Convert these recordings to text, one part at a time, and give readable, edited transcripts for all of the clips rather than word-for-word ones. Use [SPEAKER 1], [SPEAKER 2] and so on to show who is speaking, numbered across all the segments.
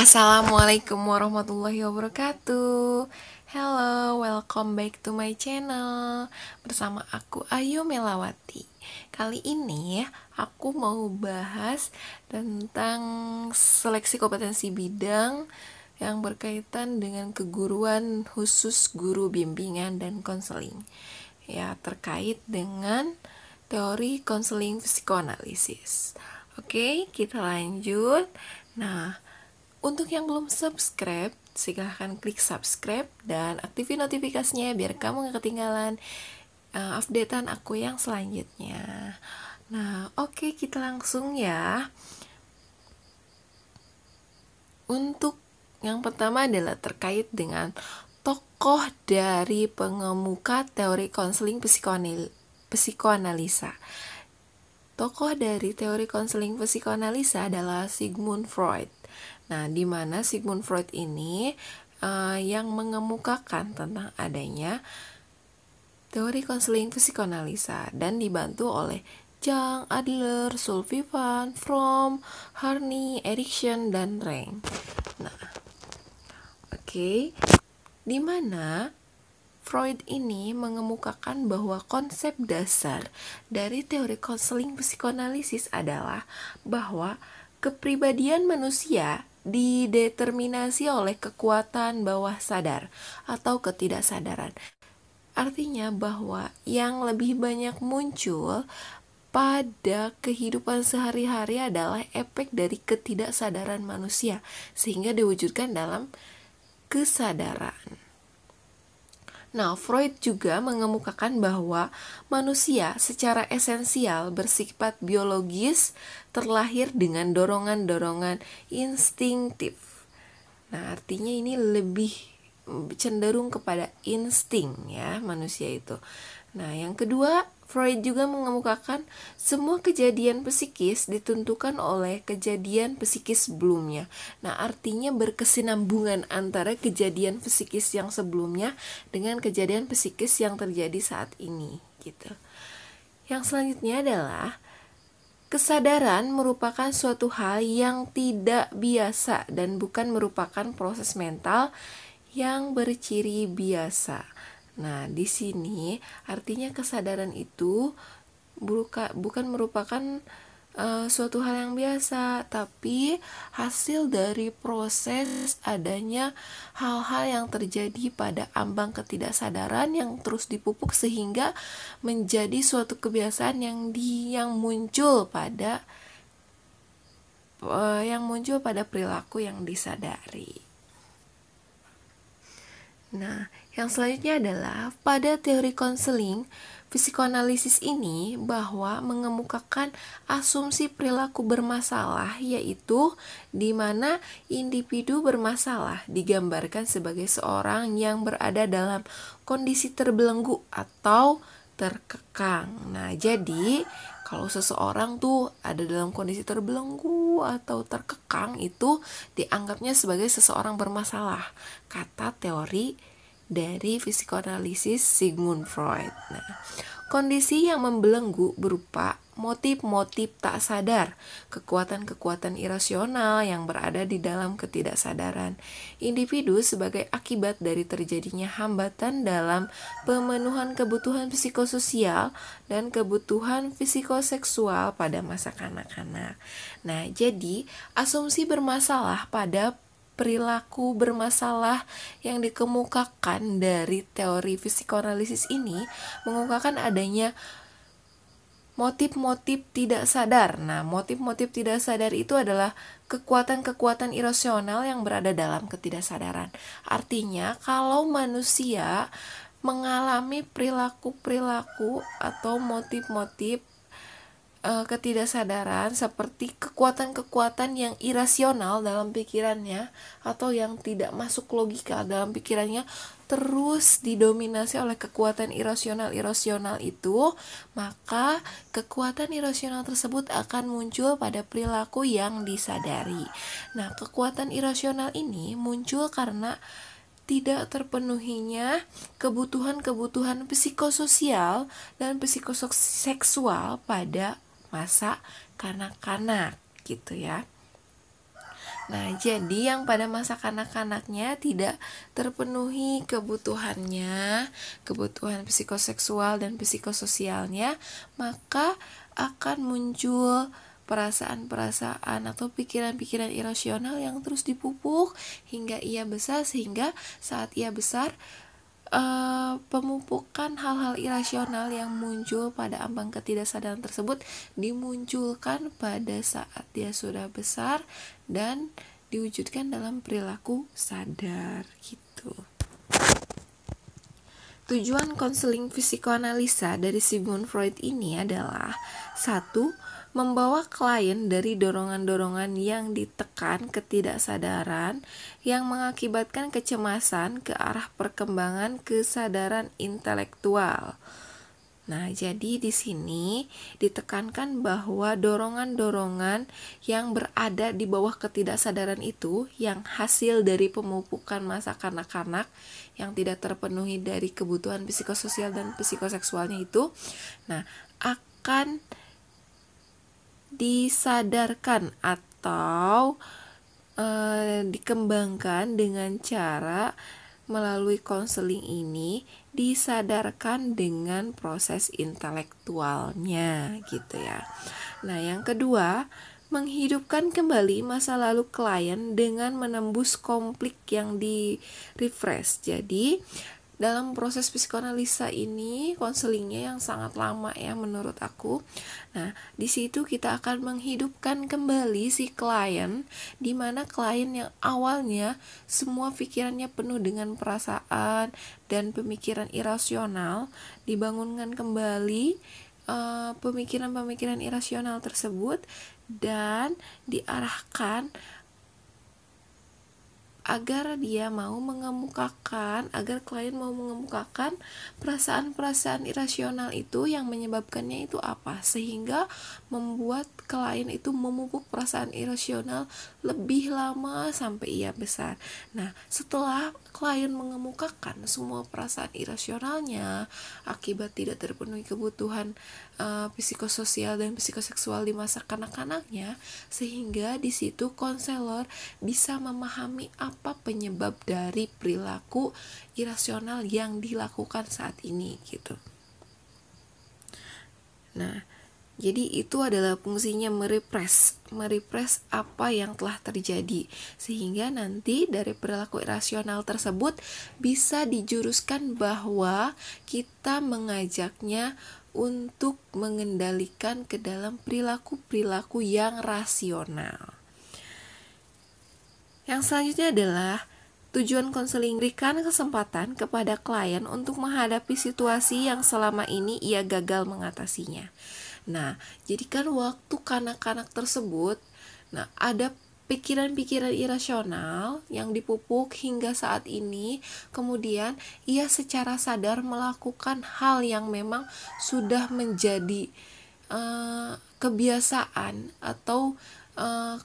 [SPEAKER 1] Assalamualaikum warahmatullahi wabarakatuh. Hello, welcome back to my channel. Bersama aku Ayu Melawati. Kali ini aku mau bahas tentang seleksi kompetensi bidang yang berkaitan dengan keguruan khusus guru bimbingan dan konseling. Ya, terkait dengan teori konseling psikoanalisis. Oke, kita lanjut. Nah, untuk yang belum subscribe, silahkan klik subscribe dan aktifin notifikasinya biar kamu gak ketinggalan updatean aku yang selanjutnya. Nah, oke, kita langsung ya. Untuk yang pertama adalah terkait dengan tokoh dari pengemuka teori konseling psikoanalisa. Tokoh dari teori konseling psikoanalisa adalah Sigmund Freud. Nah, di mana Sigmund Freud ini yang mengemukakan tentang adanya teori konseling psikoanalisa dan dibantu oleh Jung, Adler, Sullivan, Fromm, Harney, Erikson, dan Reng. Nah, oke, di mana Freud ini mengemukakan bahwa konsep dasar dari teori konseling psikoanalisis adalah bahwa kepribadian manusia dideterminasi oleh kekuatan bawah sadar atau ketidaksadaran. Artinya bahwa yang lebih banyak muncul pada kehidupan sehari-hari adalah efek dari ketidaksadaran manusia sehingga diwujudkan dalam kesadaran. Nah, Freud juga mengemukakan bahwa manusia secara esensial bersifat biologis terlahir dengan dorongan-dorongan instinktif. Nah, artinya ini lebih cenderung kepada insting ya manusia itu. Nah, yang kedua, Freud juga mengemukakan semua kejadian psikis ditentukan oleh kejadian psikis sebelumnya. Nah, artinya berkesinambungan antara kejadian psikis yang sebelumnya dengan kejadian psikis yang terjadi saat ini, gitu. Yang selanjutnya adalah kesadaran merupakan suatu hal yang tidak biasa dan bukan merupakan proses mental yang berciri biasa. Nah, di sini artinya kesadaran itu bukan merupakan suatu hal yang biasa, tapi hasil dari proses adanya hal-hal yang terjadi pada ambang ketidaksadaran yang terus dipupuk sehingga menjadi suatu kebiasaan yang muncul pada perilaku yang disadari. Nah, yang selanjutnya adalah pada teori konseling psikoanalisis ini bahwa mengemukakan asumsi perilaku bermasalah, yaitu di mana individu bermasalah digambarkan sebagai seorang yang berada dalam kondisi terbelenggu atau terkekang. Nah, jadi kalau seseorang tuh ada dalam kondisi terbelenggu atau terkekang, itu dianggapnya sebagai seseorang bermasalah, kata teori dari psikoanalisis Sigmund Freud. Nah, kondisi yang membelenggu berupa motif-motif tak sadar, kekuatan-kekuatan irasional yang berada di dalam ketidaksadaran individu sebagai akibat dari terjadinya hambatan dalam pemenuhan kebutuhan psikososial dan kebutuhan psikoseksual pada masa kanak-kanak. Nah, jadi asumsi bermasalah pada perilaku bermasalah yang dikemukakan dari teori psikoanalisis ini mengemukakan adanya motif-motif tidak sadar. Nah, motif-motif tidak sadar itu adalah kekuatan-kekuatan irasional yang berada dalam ketidaksadaran. Artinya, kalau manusia mengalami perilaku-perilaku atau motif-motif ketidaksadaran seperti kekuatan-kekuatan yang irasional dalam pikirannya atau yang tidak masuk logika dalam pikirannya terus didominasi oleh kekuatan irasional itu, maka kekuatan irasional tersebut akan muncul pada perilaku yang disadari. Nah, kekuatan irasional ini muncul karena tidak terpenuhinya kebutuhan-kebutuhan psikososial dan psikoseksual pada masa kanak-kanak gitu ya. Nah, jadi yang pada masa kanak-kanaknya tidak terpenuhi kebutuhannya, kebutuhan psikoseksual dan psikososialnya, maka akan muncul perasaan-perasaan atau pikiran-pikiran irasional yang terus dipupuk hingga ia besar, sehingga saat ia besar pemupukan hal-hal irasional yang muncul pada ambang ketidaksadaran tersebut dimunculkan pada saat dia sudah besar dan diwujudkan dalam perilaku sadar gitu. Tujuan konseling psikoanalisa dari Sigmund Freud ini adalah satu, membawa klien dari dorongan-dorongan yang ditekan ketidaksadaran yang mengakibatkan kecemasan ke arah perkembangan kesadaran intelektual. Nah, jadi di sini ditekankan bahwa dorongan-dorongan yang berada di bawah ketidaksadaran itu yang hasil dari pemupukan masa kanak-kanak yang tidak terpenuhi dari kebutuhan psikososial dan psikoseksualnya itu, nah, akan disadarkan atau dikembangkan dengan cara melalui konseling ini disadarkan dengan proses intelektualnya gitu ya. Nah, yang kedua, menghidupkan kembali masa lalu klien dengan menembus konflik yang di refresh. Jadi dalam proses psikoanalisa ini konselingnya yang sangat lama ya menurut aku. Nah, di situ kita akan menghidupkan kembali si klien, di mana klien yang awalnya semua pikirannya penuh dengan perasaan dan pemikiran irasional, dibangunkan kembali pemikiran-pemikiran irasional tersebut dan diarahkan agar klien mau mengemukakan perasaan-perasaan irasional itu yang menyebabkannya itu apa, sehingga membuat klien itu memupuk perasaan irasional lebih lama sampai ia besar. Nah, setelah klien mengemukakan semua perasaan irasionalnya akibat tidak terpenuhi kebutuhan psikososial dan psikoseksual di masa kanak-kanaknya, sehingga di situ konselor bisa memahami apa penyebab dari perilaku irasional yang dilakukan saat ini gitu. Nah, jadi itu adalah fungsinya merepress apa yang telah terjadi, sehingga nanti dari perilaku irasional tersebut bisa dijuruskan bahwa kita mengajaknya untuk mengendalikan ke dalam perilaku-perilaku yang rasional. Yang selanjutnya adalah tujuan konseling berikan kesempatan kepada klien untuk menghadapi situasi yang selama ini ia gagal mengatasinya. Nah, jadi kan waktu kanak-kanak tersebut, nah ada pikiran-pikiran irasional yang dipupuk hingga saat ini, kemudian ia secara sadar melakukan hal yang memang sudah menjadi kebiasaan atau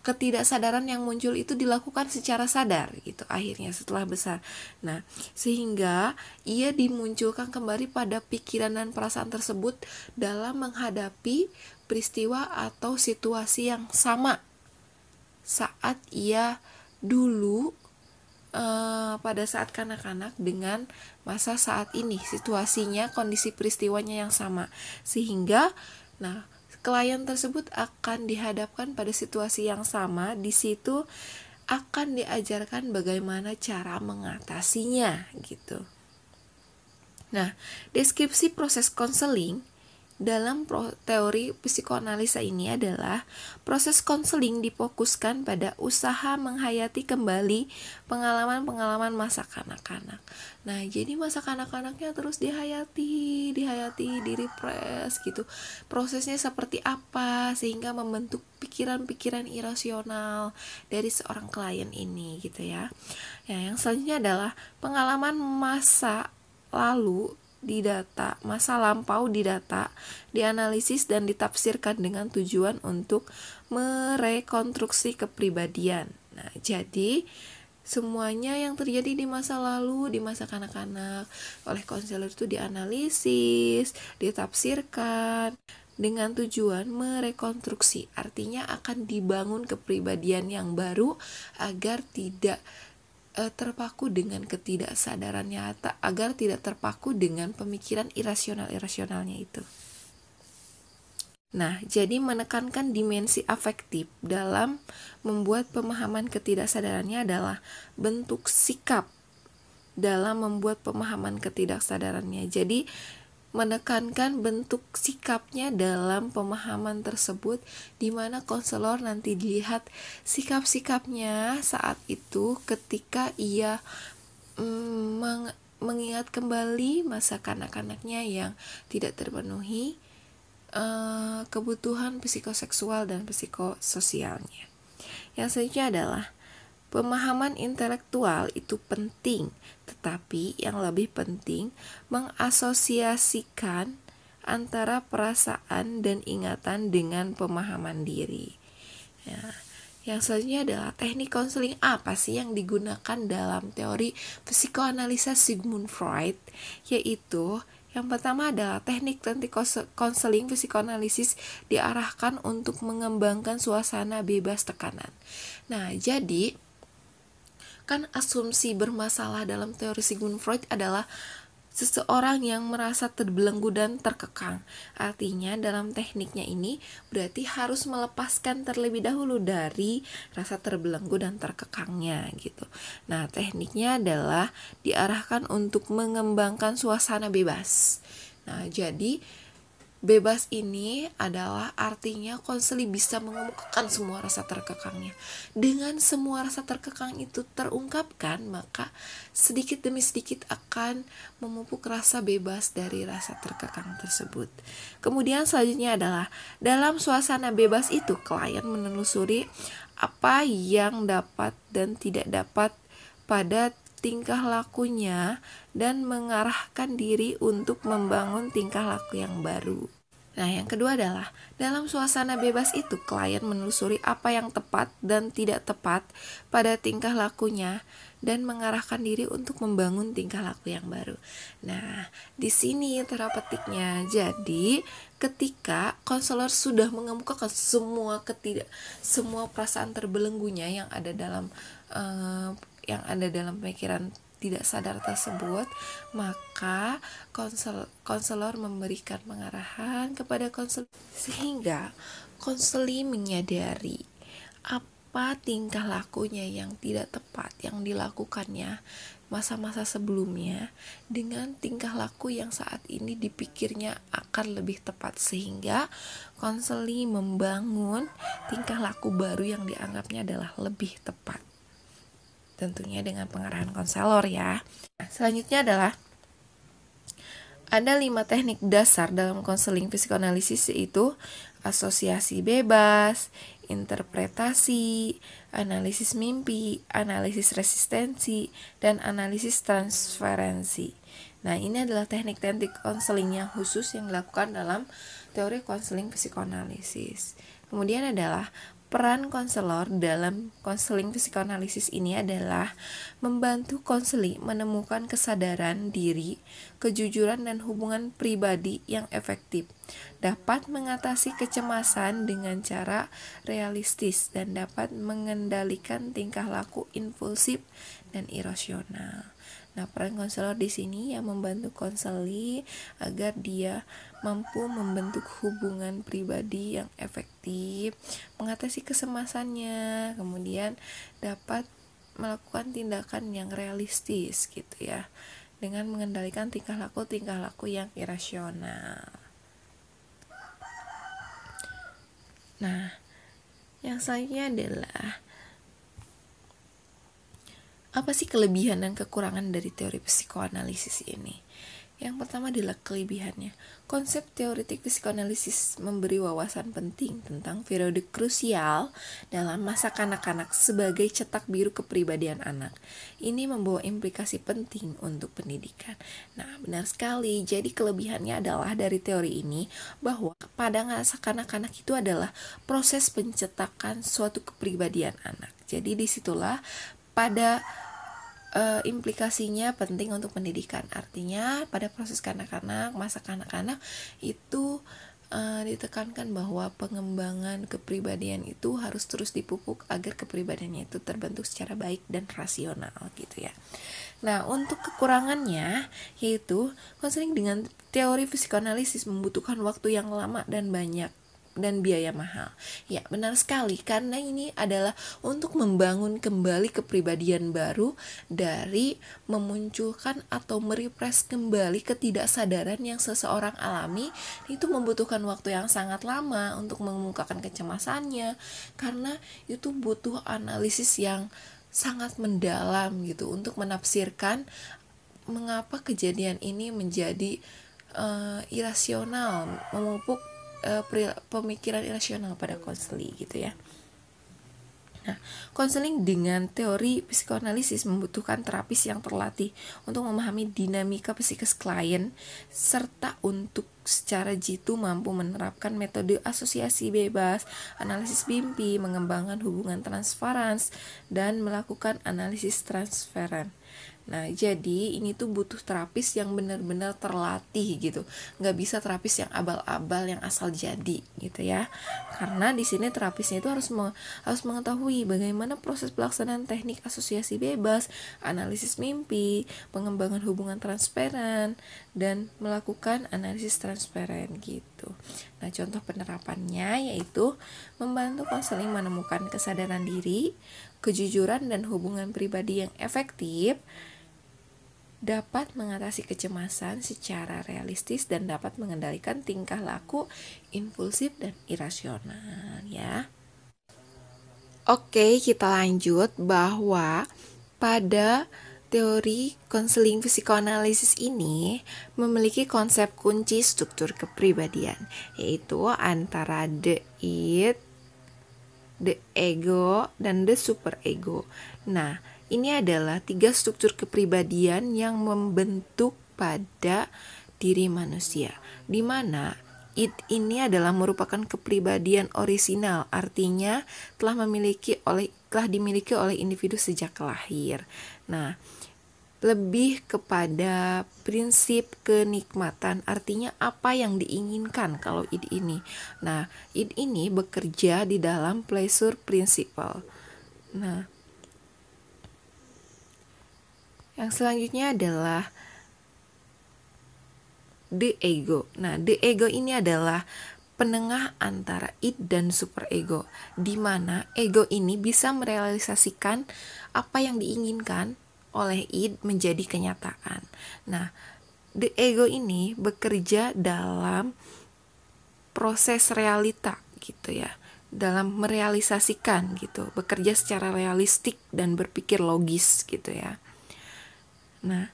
[SPEAKER 1] ketidaksadaran yang muncul itu dilakukan secara sadar gitu akhirnya setelah besar. Nah, sehingga ia dimunculkan kembali pada pikiran dan perasaan tersebut dalam menghadapi peristiwa atau situasi yang sama saat ia dulu pada saat kanak-kanak dengan masa saat ini, situasinya, kondisi peristiwanya yang sama, sehingga klien tersebut akan dihadapkan pada situasi yang sama. Di situ akan diajarkan bagaimana cara mengatasinya gitu. Nah, deskripsi proses konseling dalam teori psikoanalisa ini adalah proses konseling difokuskan pada usaha menghayati kembali pengalaman-pengalaman masa kanak-kanak. Nah, jadi masa kanak-kanaknya terus dihayati, direpress gitu. Prosesnya seperti apa sehingga membentuk pikiran-pikiran irasional dari seorang klien ini gitu ya. Nah, yang selanjutnya adalah pengalaman masa lalu didata, masa lampau didata, dianalisis dan ditafsirkan dengan tujuan untuk merekonstruksi kepribadian. Nah, jadi semuanya yang terjadi di masa lalu, di masa kanak-kanak oleh konselor itu dianalisis, ditafsirkan dengan tujuan merekonstruksi, artinya akan dibangun kepribadian yang baru agar tidak terpaku dengan ketidaksadarannya, agar tidak terpaku dengan pemikiran irasionalnya itu. Nah, jadi menekankan dimensi afektif dalam membuat pemahaman ketidaksadarannya adalah bentuk sikap dalam membuat pemahaman ketidaksadarannya. Jadi, menekankan bentuk sikapnya dalam pemahaman tersebut, di mana konselor nanti dilihat sikap-sikapnya saat itu ketika ia mengingat kembali masa kanak-kanaknya yang tidak terpenuhi kebutuhan psikoseksual dan psikososialnya. Yang selanjutnya adalah pemahaman intelektual itu penting, tetapi yang lebih penting mengasosiasikan antara perasaan dan ingatan dengan pemahaman diri. Ya. Yang selanjutnya adalah teknik konseling apa sih yang digunakan dalam teori psikoanalisa Sigmund Freud, yaitu yang pertama adalah teknik konseling psikoanalisis diarahkan untuk mengembangkan suasana bebas tekanan. Nah, jadi kan asumsi bermasalah dalam teori Sigmund Freud adalah seseorang yang merasa terbelenggu dan terkekang. Artinya dalam tekniknya ini berarti harus melepaskan terlebih dahulu dari rasa terbelenggu dan terkekangnya gitu. Nah, tekniknya adalah diarahkan untuk mengembangkan suasana bebas. Nah, jadi bebas ini adalah artinya konseli bisa mengemukakan semua rasa terkekangnya. Dengan semua rasa terkekang itu terungkapkan, maka sedikit demi sedikit akan memupuk rasa bebas dari rasa terkekang tersebut. Kemudian selanjutnya adalah dalam suasana bebas itu klien menelusuri apa yang dapat dan tidak dapat pada tingkah lakunya dan mengarahkan diri untuk membangun tingkah laku yang baru. Nah, yang kedua adalah dalam suasana bebas itu klien menelusuri apa yang tepat dan tidak tepat pada tingkah lakunya dan mengarahkan diri untuk membangun tingkah laku yang baru. Nah, di sini terapetiknya. Jadi, ketika konselor sudah mengemukakan semua perasaan terbelenggunya yang ada dalam pemikiran tidak sadar tersebut, maka konselor memberikan pengarahan kepada konselor sehingga konseli menyadari apa tingkah lakunya yang tidak tepat yang dilakukannya masa-masa sebelumnya dengan tingkah laku yang saat ini dipikirnya akan lebih tepat, sehingga konseli membangun tingkah laku baru yang dianggapnya adalah lebih tepat, tentunya dengan pengarahan konselor ya. Nah, selanjutnya adalah ada 5 teknik dasar dalam konseling psikoanalisis, yaitu asosiasi bebas, interpretasi, analisis mimpi, analisis resistensi, dan analisis transferensi. Nah, ini adalah teknik-teknik konseling yang khusus yang dilakukan dalam teori konseling psikoanalisis. Kemudian adalah peran konselor dalam konseling psikoanalisis ini adalah membantu konseli menemukan kesadaran diri, kejujuran dan hubungan pribadi yang efektif, dapat mengatasi kecemasan dengan cara realistis, dan dapat mengendalikan tingkah laku impulsif dan irasional. Nah, peran konselor di sini yang membantu konseli agar dia mampu membentuk hubungan pribadi yang efektif, mengatasi kecemasannya, kemudian dapat melakukan tindakan yang realistis gitu ya, dengan mengendalikan tingkah laku yang irasional. Nah, yang selanjutnya adalah apa sih kelebihan dan kekurangan dari teori psikoanalisis ini? Yang pertama adalah kelebihannya. Konsep teoretik psikoanalisis memberi wawasan penting tentang periode krusial dalam masa kanak-kanak sebagai cetak biru kepribadian anak. Ini membawa implikasi penting untuk pendidikan. Nah, benar sekali. Jadi kelebihannya adalah dari teori ini bahwa pada masa kanak-kanak itu adalah proses pencetakan suatu kepribadian anak. Jadi disitulah pada implikasinya penting untuk pendidikan. Artinya pada proses kanak-kanak, masa kanak-kanak itu ditekankan bahwa pengembangan kepribadian itu harus terus dipupuk agar kepribadiannya itu terbentuk secara baik dan rasional gitu ya. Nah, untuk kekurangannya yaitu konseling dengan teori psikoanalisis membutuhkan waktu yang lama dan banyak dan biaya mahal. Ya, benar sekali, karena ini adalah untuk membangun kembali kepribadian baru dari memunculkan atau merefresh kembali ketidaksadaran yang seseorang alami. Itu membutuhkan waktu yang sangat lama untuk mengemukakan kecemasannya, karena itu butuh analisis yang sangat mendalam gitu untuk menafsirkan mengapa kejadian ini menjadi irasional, memupuk pemikiran irasional pada konseli gitu ya. Nah, konseling dengan teori psikoanalisis membutuhkan terapis yang terlatih untuk memahami dinamika psikis klien serta untuk secara jitu mampu menerapkan metode asosiasi bebas, analisis mimpi, mengembangkan hubungan transferans, dan melakukan analisis transferan. Nah, jadi ini tuh butuh terapis yang benar-benar terlatih gitu. Nggak bisa terapis yang abal-abal yang asal jadi gitu ya. Karena di sini terapisnya itu harus mengetahui bagaimana proses pelaksanaan teknik asosiasi bebas, analisis mimpi, pengembangan hubungan transparan, dan melakukan analisis transparan gitu. Nah, contoh penerapannya yaitu membantu konseling menemukan kesadaran diri, kejujuran dan hubungan pribadi yang efektif, dapat mengatasi kecemasan secara realistis dan dapat mengendalikan tingkah laku impulsif dan irasional ya. Oke, kita lanjut bahwa pada teori konseling psikoanalisis ini memiliki konsep kunci struktur kepribadian, yaitu antara the id, the ego, dan the superego. Nah, ini adalah 3 struktur kepribadian yang membentuk pada diri manusia, di mana id ini adalah merupakan kepribadian orisinal, artinya telah dimiliki oleh individu sejak lahir. Nah, lebih kepada prinsip kenikmatan, artinya apa yang diinginkan kalau id ini. Nah, id ini bekerja di dalam pleasure principle. Nah, yang selanjutnya adalah the ego. Nah, the ego ini adalah penengah antara id dan superego, di mana ego ini bisa merealisasikan apa yang diinginkan oleh id menjadi kenyataan. Nah, the ego ini bekerja dalam proses realita gitu ya, dalam merealisasikan gitu, bekerja secara realistik dan berpikir logis gitu ya. Nah,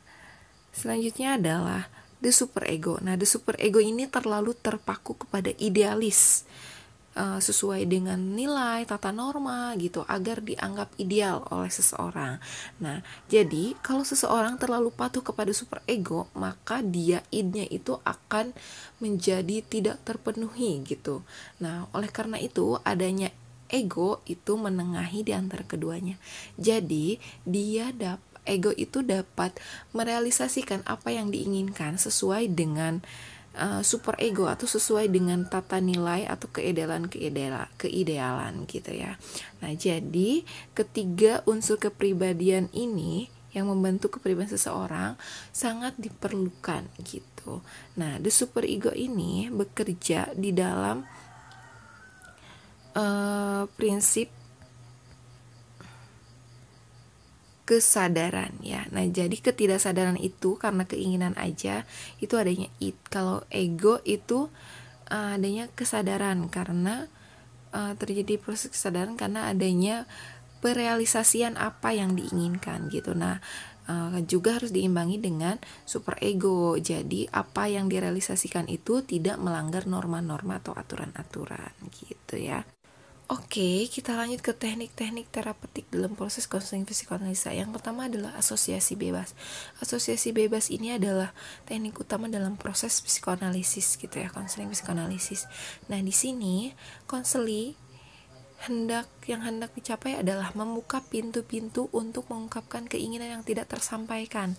[SPEAKER 1] selanjutnya adalah the superego. Nah, the superego ini terlalu terpaku kepada idealis, sesuai dengan nilai tata norma gitu, agar dianggap ideal oleh seseorang. Nah, jadi kalau seseorang terlalu patuh kepada superego, maka dia id-nya itu akan menjadi tidak terpenuhi gitu. Nah, oleh karena itu adanya ego itu menengahi di antara keduanya. Jadi ego itu dapat merealisasikan apa yang diinginkan sesuai dengan superego atau sesuai dengan tata nilai atau keidealan gitu ya. Nah, jadi ketiga unsur kepribadian ini yang membentuk kepribadian seseorang sangat diperlukan gitu. Nah, the superego ini bekerja di dalam prinsip kesadaran ya. Nah, jadi ketidaksadaran itu karena keinginan aja, itu adanya id. Kalau ego itu adanya kesadaran karena terjadi proses kesadaran karena adanya perealisasian apa yang diinginkan gitu. Nah, juga harus diimbangi dengan superego. Jadi apa yang direalisasikan itu tidak melanggar norma-norma atau aturan-aturan gitu ya. Oke, kita lanjut ke teknik-teknik terapeutik dalam proses konseling psikoanalisa. Yang pertama adalah asosiasi bebas. Asosiasi bebas ini adalah teknik utama dalam proses psikoanalisis gitu ya, konseling psikoanalisis. Nah, di sini konseli hendak yang hendak dicapai adalah membuka pintu-pintu untuk mengungkapkan keinginan yang tidak tersampaikan.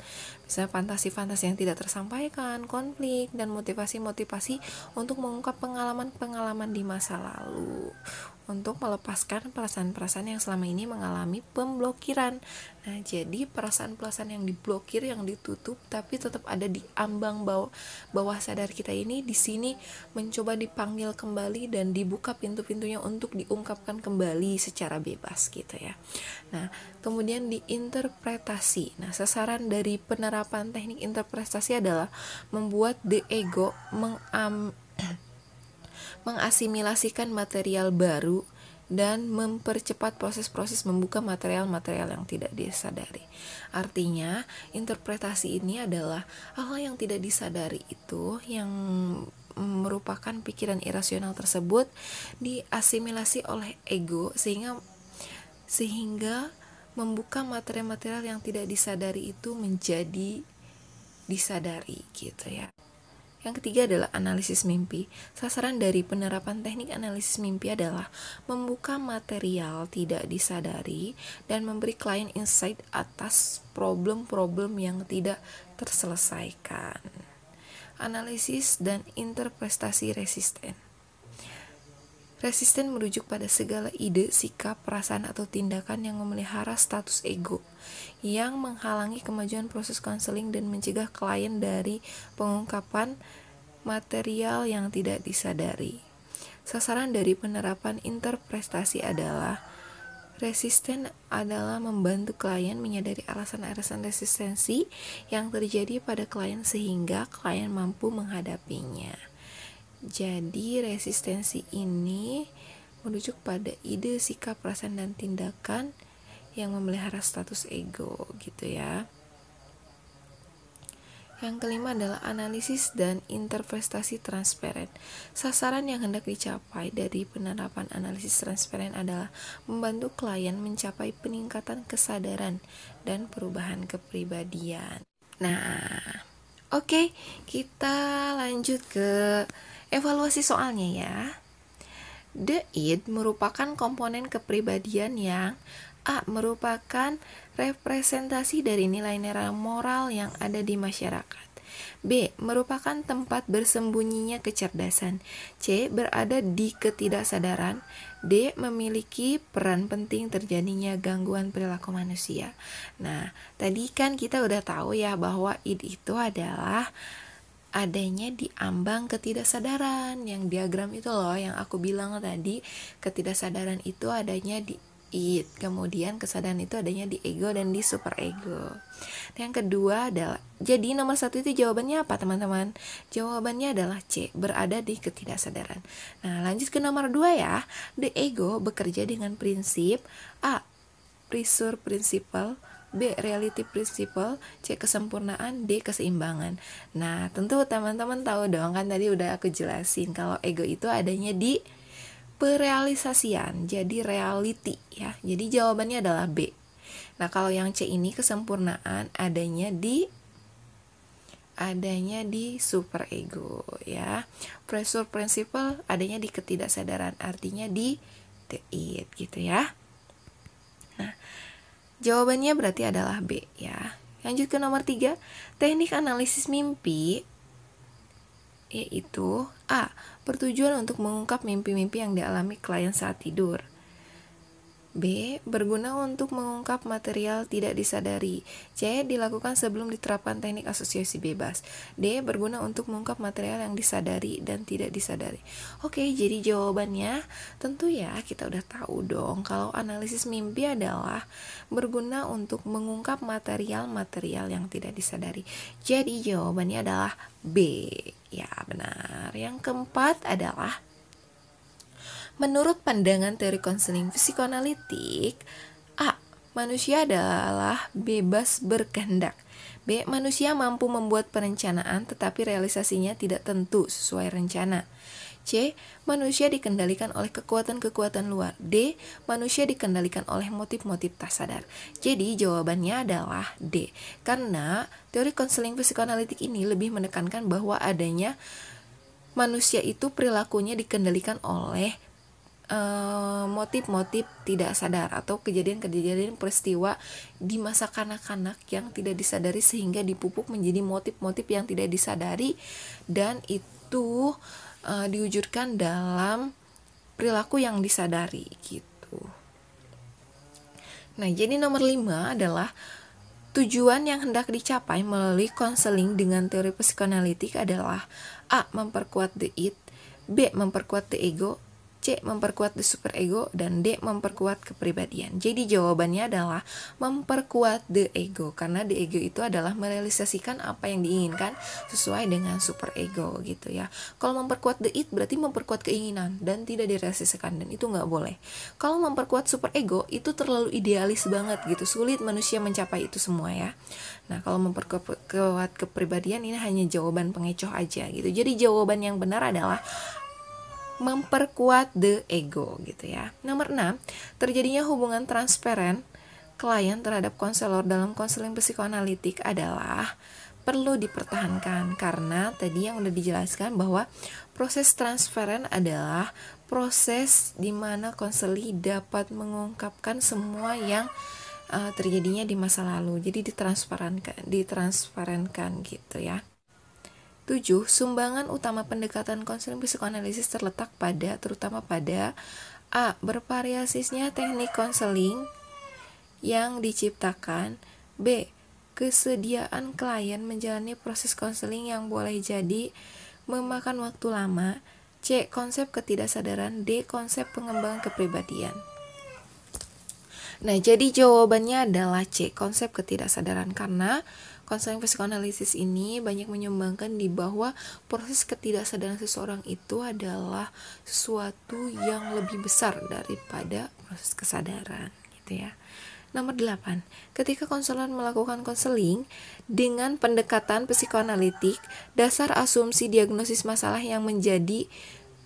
[SPEAKER 1] Misalnya fantasi-fantasi yang tidak tersampaikan, konflik, dan motivasi-motivasi untuk mengungkap pengalaman-pengalaman di masa lalu. Untuk melepaskan perasaan-perasaan yang selama ini mengalami pemblokiran. Nah, jadi perasaan-perasaan yang diblokir, yang ditutup, tapi tetap ada di ambang bawah sadar kita ini di sini mencoba dipanggil kembali dan dibuka pintu-pintunya untuk diungkapkan kembali secara bebas gitu ya. Nah, kemudian diinterpretasi. Nah, sasaran dari penerapan teknik interpretasi adalah membuat the ego mengasimilasikan material baru dan mempercepat proses-proses membuka material-material yang tidak disadari. Artinya, interpretasi ini adalah hal-hal yang tidak disadari itu yang merupakan pikiran irasional tersebut diasimilasi oleh ego sehingga membuka material-material yang tidak disadari itu menjadi disadari gitu ya. Yang ketiga adalah analisis mimpi. Sasaran dari penerapan teknik analisis mimpi adalah membuka material tidak disadari dan memberi klien insight atas problem-problem yang tidak terselesaikan. Analisis dan interpretasi resisten. Resisten merujuk pada segala ide, sikap, perasaan, atau tindakan yang memelihara status ego, yang menghalangi kemajuan proses konseling dan mencegah klien dari pengungkapan material yang tidak disadari. Sasaran dari penerapan interpretasi adalah resisten adalah membantu klien menyadari alasan-alasan resistensi yang terjadi pada klien sehingga klien mampu menghadapinya. Jadi resistensi ini merujuk pada ide, sikap, perasaan, dan tindakan yang memelihara status ego gitu ya. Yang kelima adalah analisis dan interpretasi transparan. Sasaran yang hendak dicapai dari penerapan analisis transparan adalah membantu klien mencapai peningkatan kesadaran dan perubahan kepribadian. Nah, oke, kita lanjut ke evaluasi soalnya ya. The id merupakan komponen kepribadian yang A. merupakan representasi dari nilai-nilai moral yang ada di masyarakat. B. merupakan tempat bersembunyinya kecerdasan. C. berada di ketidaksadaran. D. memiliki peran penting terjadinya gangguan perilaku manusia. Nah, tadi kan kita udah tahu ya bahwa id itu adalah adanya di ambang ketidaksadaran. Yang diagram itu loh yang aku bilang tadi, ketidaksadaran itu adanya di id, kemudian kesadaran itu adanya di ego dan di superego. Yang kedua adalah, jadi nomor 1 itu jawabannya apa teman-teman? Jawabannya adalah C, berada di ketidaksadaran. Nah, lanjut ke nomor 2 ya. The ego bekerja dengan prinsip A. Pressure principle, B. reality principle, C. kesempurnaan, D. keseimbangan. Nah, tentu teman-teman tahu dong, kan tadi udah aku jelasin kalau ego itu adanya di perealisasian, jadi reality ya. Jadi jawabannya adalah B. Nah, kalau yang C ini kesempurnaan adanya di superego ya. Pressure principle adanya di ketidaksadaran, artinya di the id gitu ya. Nah, jawabannya berarti adalah B ya. Lanjut ke nomor 3, teknik analisis mimpi yaitu A. bertujuan untuk mengungkap mimpi-mimpi yang dialami klien saat tidur. B. berguna untuk mengungkap material tidak disadari. C. dilakukan sebelum diterapkan teknik asosiasi bebas. D. berguna untuk mengungkap material yang disadari dan tidak disadari. Oke, jadi jawabannya tentu ya kita udah tahu dong kalau analisis mimpi adalah berguna untuk mengungkap material-material yang tidak disadari. Jadi jawabannya adalah B. Ya, benar. Yang keempat adalah, menurut pandangan teori konseling psikoanalitik, A. manusia adalah bebas berkehendak. B. manusia mampu membuat perencanaan tetapi realisasinya tidak tentu sesuai rencana. C. manusia dikendalikan oleh kekuatan-kekuatan luar. D. manusia dikendalikan oleh motif-motif tak sadar. Jadi jawabannya adalah D. Karena teori konseling psikoanalitik ini lebih menekankan bahwa adanya manusia itu perilakunya dikendalikan oleh motif-motif tidak sadar atau kejadian-kejadian peristiwa di masa kanak-kanak yang tidak disadari sehingga dipupuk menjadi motif-motif yang tidak disadari, dan itu diwujudkan dalam perilaku yang disadari gitu. Nah, jadi nomor 5 adalah tujuan yang hendak dicapai melalui konseling dengan teori psikoanalitik adalah A. Memperkuat the id, B. Memperkuat the ego, C. Memperkuat the superego, dan D. Memperkuat kepribadian. Jadi jawabannya adalah memperkuat the ego, karena the ego itu adalah merealisasikan apa yang diinginkan sesuai dengan superego gitu ya. Kalau memperkuat the id berarti memperkuat keinginan dan tidak direalisasikan, dan itu nggak boleh. Kalau memperkuat superego itu terlalu idealis banget gitu, sulit manusia mencapai itu semua ya. Nah, kalau memperkuat kepribadian ini hanya jawaban pengecoh aja gitu. Jadi jawaban yang benar adalah memperkuat the ego gitu ya. Nomor 6, terjadinya hubungan transparan klien terhadap konselor dalam konseling psikoanalitik adalah perlu dipertahankan, karena tadi yang udah dijelaskan bahwa proses transparan adalah proses di mana konseli dapat mengungkapkan semua yang terjadinya di masa lalu. Jadi ditransparankan gitu ya. 7. Sumbangan utama pendekatan konseling psikoanalisis terutama pada A. Bervariasinya teknik konseling yang diciptakan, B. Kesediaan klien menjalani proses konseling yang boleh jadi memakan waktu lama, C. Konsep ketidaksadaran, D. Konsep pengembangan kepribadian. Nah, jadi jawabannya adalah C. Konsep ketidaksadaran, karena konseling psikoanalisis ini banyak menyumbangkan di bahwa proses ketidaksadaran seseorang itu adalah sesuatu yang lebih besar daripada proses kesadaran gitu ya. Nomor 8, ketika konselor melakukan konseling dengan pendekatan psikoanalitik, dasar asumsi diagnosis masalah yang menjadi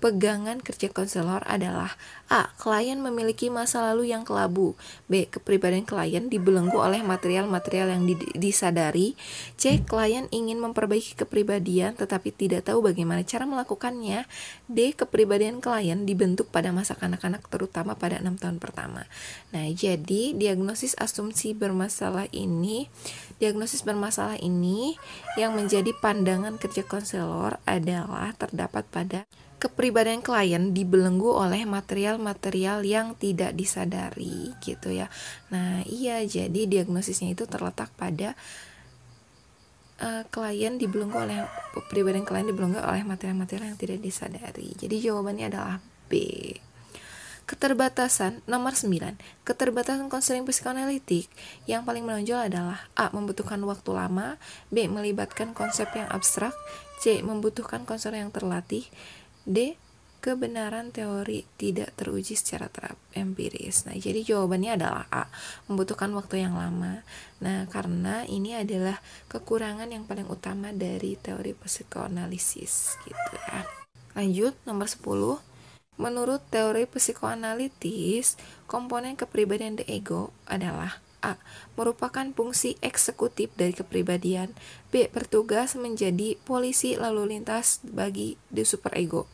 [SPEAKER 1] pegangan kerja konselor adalah A. Klien memiliki masa lalu yang kelabu, B. Kepribadian klien dibelenggu oleh material-material yang disadari, C. Klien ingin memperbaiki kepribadian tetapi tidak tahu bagaimana cara melakukannya, D. Kepribadian klien dibentuk pada masa kanak-kanak terutama pada 6 tahun pertama. Nah, jadi diagnosis bermasalah ini yang menjadi pandangan kerja konselor adalah terdapat pada kepribadian klien dibelenggu oleh material-material yang tidak disadari gitu ya. Nah, iya, jadi diagnosisnya itu terletak pada kepribadian klien dibelenggu oleh material-material yang tidak disadari. Jadi jawabannya adalah B. Keterbatasan nomor 9. Keterbatasan konseling psikoanalitik yang paling menonjol adalah A. Membutuhkan waktu lama, B. Melibatkan konsep yang abstrak, C. Membutuhkan konselor yang terlatih, D. Kebenaran teori tidak teruji secara empiris. Nah, jadi jawabannya adalah A. Membutuhkan waktu yang lama. Nah, karena ini adalah kekurangan yang paling utama dari teori psikoanalisis gitu ya. Lanjut, nomor 10. Menurut teori psikoanalitis, komponen kepribadian the ego adalah A. Merupakan fungsi eksekutif dari kepribadian, B. Bertugas menjadi polisi lalu lintas bagi the superego,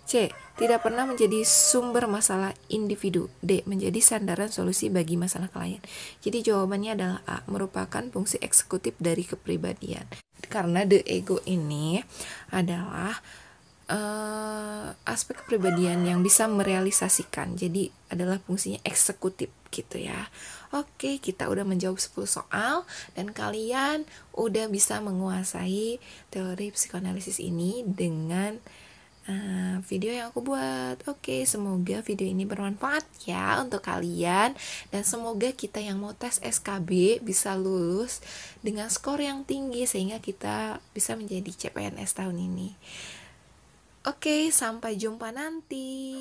[SPEAKER 1] C. Tidak pernah menjadi sumber masalah individu, D. Menjadi sandaran solusi bagi masalah klien. Jadi jawabannya adalah A. Merupakan fungsi eksekutif dari kepribadian, karena the ego ini adalah aspek kepribadian yang bisa merealisasikan, jadi adalah fungsinya eksekutif gitu ya. Oke, kita udah menjawab 10 soal dan kalian udah bisa menguasai teori psikoanalisis ini dengan video yang aku buat. Oke, semoga video ini bermanfaat ya untuk kalian, dan semoga kita yang mau tes SKB bisa lulus dengan skor yang tinggi sehingga kita bisa menjadi CPNS tahun ini. Oke, sampai jumpa nanti.